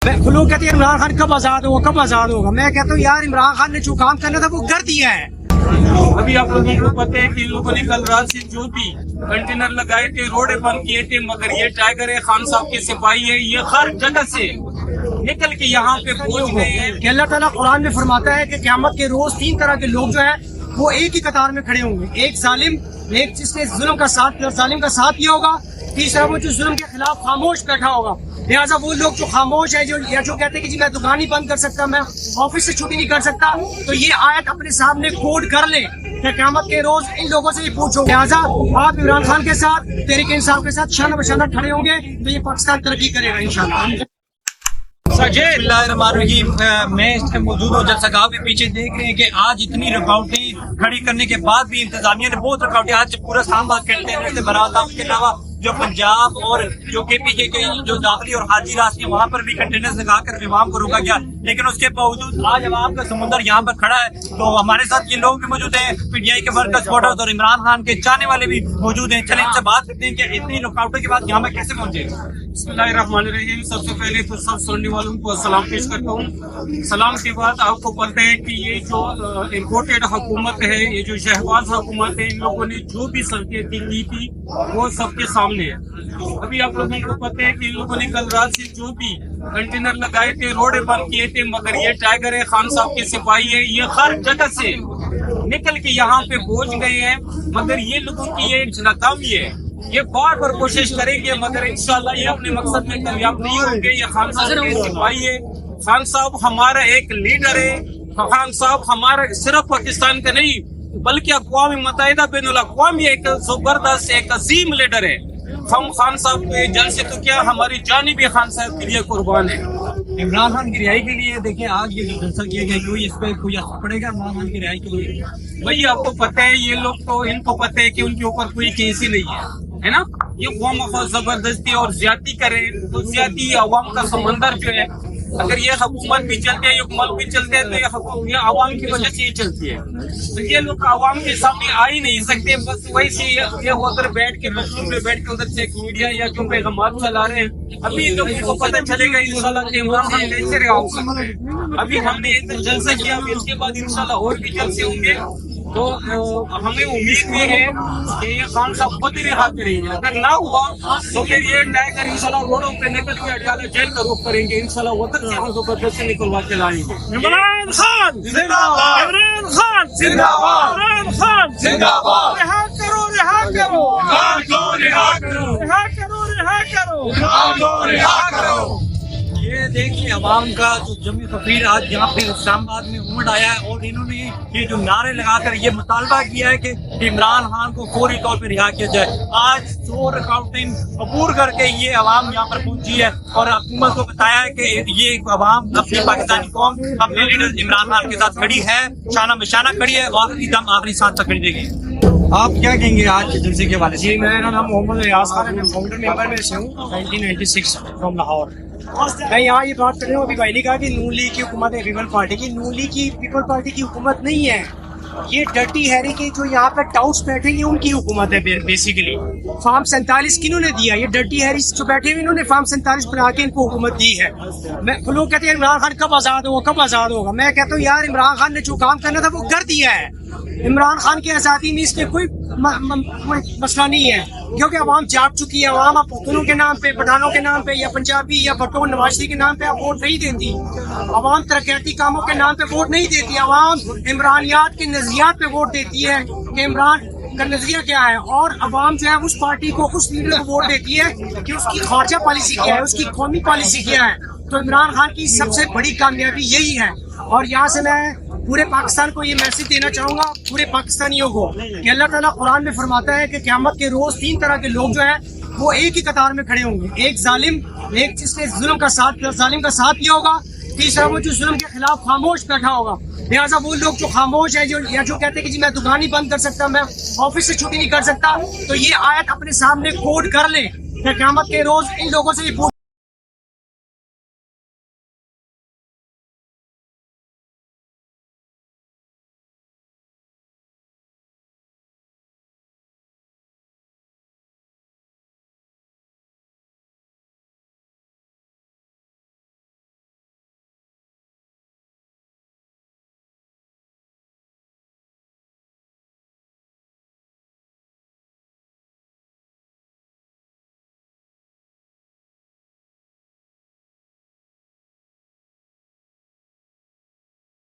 لوگ کہتے ہیں عمران خان کب آزاد ہوگا کب آزاد ہوگا. میں کہتا ہوں یار عمران خان نے جو کام کرنا تھا وہ کر دیا ہے. ابھی آپ لوگوں کو پتہ ہے کہ ان لوگوں نے کل رات سے جو بھی کنٹینر لگائے تھے روڈیں بند کیے تھے، مگر یہ ٹائیگر ہے، خان صاحب کے سپاہی ہے، یہ ہر جگہ سے نکل کے یہاں پہ پہنچ گئے ہیں. کہ اللہ تعالیٰ قرآن میں فرماتا ہے کہ قیامت کے روز تین طرح کے لوگ جو ہیں وہ ایک ہی قطار میں کھڑے ہوں گے. ایک ظالم، ایک جس نے ظلم کا ساتھ ظالم کا ساتھ دیا ہوگا. تیسرا وہ جو ظلم کے خلاف خاموش بیٹھا ہوگا. لہٰذا وہ لوگ جو خاموش ہے جو کہتے ہیں کہ جی میں دکان نہیں بند کر سکتا، میں آفس سے چھٹی نہیں کر سکتا، تو یہ آیت اپنے سامنے کوڈ کر لیں کہ قیامت کے روز ان لوگوں سے ہی پوچھو. لہٰذا آپ عمران خان کے ساتھ، تحریک انصاف کے ساتھ شانہ بشانہ کھڑے ہوں گے تو یہ پاکستان ترقی کرے گا انشاءاللہ. بسم اللہ الرحمن الرحیم. میں اس میں موجود ہوں. جلسہ گاہ کے پیچھے دیکھ رہے ہیں کہ آج اتنی رکاوٹیں کھڑی کرنے کے بعد بھی انتظامیہ نے بہت رکاوٹیں آج پورا سامنا کرتے ہیں سے برآمد. اس کے علاوہ جو پنجاب اور جو کے پی کے جو داخلی اور خارجی راستے وہاں پر بھی کنٹینرز لگا کر عوام کو روکا گیا، لیکن اس کے باوجود آج عوام کا سمندر یہاں پر کھڑا ہے. تو ہمارے ساتھ یہ لوگ بھی موجود ہیں، پی ٹی آئی کے ورکر سپورٹرز اور عمران خان کے چاہنے والے بھی موجود ہیں. چلیں ان سے بات کرتے ہیں کہ اتنی رکاوٹوں کے بعد یہاں پر کیسے پہنچے. بسم اللہ الرحمن الرحیم. سب سے پہلے تو سب سننے والوں کو سلام پیش کرتا ہوں. سلام کے بعد آپ کو پتہ ہے کہ یہ جو امپورٹڈ حکومت ہے، یہ جو شہباز حکومت ہے، ان لوگوں نے جو بھی سڑکیں کی تھی وہ سب کے سامنے ہے. ابھی آپ لوگوں کو پتہ ہے کہ ان لوگوں نے کل رات سے جو بھی کنٹینر لگائے تھے روڈیں بند کیے تھے، مگر یہ ٹائیگر ہے، خان صاحب کے سپاہی ہے، یہ ہر جگہ سے نکل کے یہاں پہ پہنچ گئے ہیں. مگر یہ لوگوں کی یہ ناکامی ہے. یہ بار بار کوشش کریں گے مگر انشاءاللہ یہ اپنے مقصد میں کامیاب نہیں ہوں گے. یہ خان صاحب کے سپاہی ہے. خان صاحب ہمارا ایک لیڈر ہے. خان صاحب ہمارا صرف پاکستان کا نہیں بلکہ اقوام متحدہ بین الاقوامی ایک زبردست ایک عظیم لیڈر ہے. ہم خان صاحب کے جان سے تو کیا ہماری جانی بھی خان صاحب کے لیے قربان ہے. عمران خان کی رہائی کے لیے دیکھیں آج یہ جلسہ کیا گیا، کوئی اس پہ کوئی اثر پڑے گا عمران خان کی رہائی کے لیے؟ بھائی آپ کو پتہ ہے یہ لوگ تو ان کو پتہ ہے کہ ان کے اوپر کوئی کیس ہی نہیں ہے نا. یہ قوم کو زبردستی اور زیادتی کرے تو زیادتی عوام کا سمندر جو ہے، اگر یہ حکومت بھی چلتے ہیں، یہ ملک بھی چلتے ہیں تو یہ عوام کی وجہ سے ہی چلتی ہے. تو یہ لوگ عوام کے سامنے آ ہی نہیں سکتے. بس وہی سے یہ ادھر بیٹھ کے مشہور میں بیٹھ کے ادھر سے میڈیا یا جو پیغامات چلا رہے ہیں. ابھی ان لوگوں کو پتہ چلے گا انشاءاللہ کہ عمران خان کیسے رہا ہو سکتا ہے. ابھی ہم نے ایک جلسہ کیا، اس کے بعد انشاءاللہ اور بھی جلسے ہوں گے. تو ہمیں امید یہ ہے کہ یہ خان صاحب خود ہی رہا کریں گے. اگر نہ ہوا تو پھر یہ ٹائیگر انشاءاللہ روڈوں پہ نکل کے اٹھالا جیل کا رخ کریں گے. انشاءاللہ وطن سے ہم زبردستی نکلوا کے لائیں گے. عمران خان زندہ باد، عمران خان زندہ باد، عمران خان زندہ باد. رہا کرو رہا کرو عمران کو، رہا کرو رہا کرو رہا کرو عمران کو، رہا کرو. یہ دیکھیں عوام کا جو جمعی سفیر آج یہاں پہ اسلام آباد میں امڑ آیا ہے اور انہوں نے یہ جو نعرے لگا کر یہ مطالبہ کیا ہے کہ عمران خان کو فوری طور پہ رہا کیا جائے. آج 100 رکاوٹیں عبور کر کے یہ عوام یہاں پر پہنچی ہے اور حکومت کو بتایا ہے کہ یہ عوام اپنی پاکستانی قوم اپنے لیڈر عمران خان کے ساتھ کھڑی ہے، شانہ بشانہ کھڑی ہے، آخری دم آخری سانس تک کھڑی رہے گی. آپ کیا کہیں گے آج کے جلسے کے حوالے سے؟ جی میرا نام محمد ریاض خان ہے، میں فاؤنڈر ممبر میں سے ہوں 1996 فرام لاہور. میں یہاں یہ بات کر رہا ہوں، ابھی بھائی نے کہا کہ نون لیگ کی حکومت ہے پیپل پارٹی کی. نون لیگ کی پیپل پارٹی کی حکومت نہیں ہے، یہ ڈرٹی ہیری کے جو یہاں پہ ٹاؤٹس بیٹھے ہیں ان کی حکومت ہے. بیسیکلی فارم 47 کنہوں نے دیا؟ یہ ڈرٹی ہیری جو بیٹھے ہوئے انہوں نے فارم 47 بنا کے ان کو حکومت دی ہے. لوگ کہتے ہیں عمران خان کب آزاد ہوگا کب آزاد ہوگا. میں کہتا ہوں یار عمران خان نے جو کام کرنا تھا وہ کر دیا ہے. عمران خان کی آزادی میں اس میں کوئی مسئلہ نہیں ہے کیونکہ عوام جاگ چکی ہے. عوام اب پختونوں کے نام پہ، پٹھانوں کے نام پہ یا پنجابی یا بھٹو نواز شریف کے نام پہ اب ووٹ نہیں دیتی. عوام ترقیاتی کاموں کے نام پہ ووٹ نہیں دیتی. عوام عمرانیات کے نظریات پہ ووٹ دیتی ہے کہ عمران کا نظریہ کیا ہے، اور عوام جو ہے اس پارٹی کو، اس لیڈر کو ووٹ دیتی ہے کہ اس کی خارجہ پالیسی کیا ہے، اس کی قومی پالیسی کیا ہے. تو عمران خان کی سب سے بڑی کامیابی یہی ہے. اور یہاں سے میں پورے پاکستان کو یہ میسج دینا چاہوں گا، پورے پاکستانیوں کو، کہ اللہ تعالیٰ قرآن میں فرماتا ہے کہ قیامت کے روز تین طرح کے لوگ جو ہیں وہ ایک ہی قطار میں کھڑے ہوں گے. ایک ظالم، ایک جس نے ظالم کا ساتھ دیا ہوگا. تیسرا وہ جو ظلم کے خلاف خاموش بیٹھا ہوگا. لہٰذا وہ لوگ جو خاموش ہے جو کہتے ہیں کہ جی میں دکان نہیں بند کر سکتا، میں آفس سے چھٹی نہیں کر سکتا، تو یہ آیت اپنے سامنے کوڈ کر لیں کہ قیامت کے روز ان لوگوں سے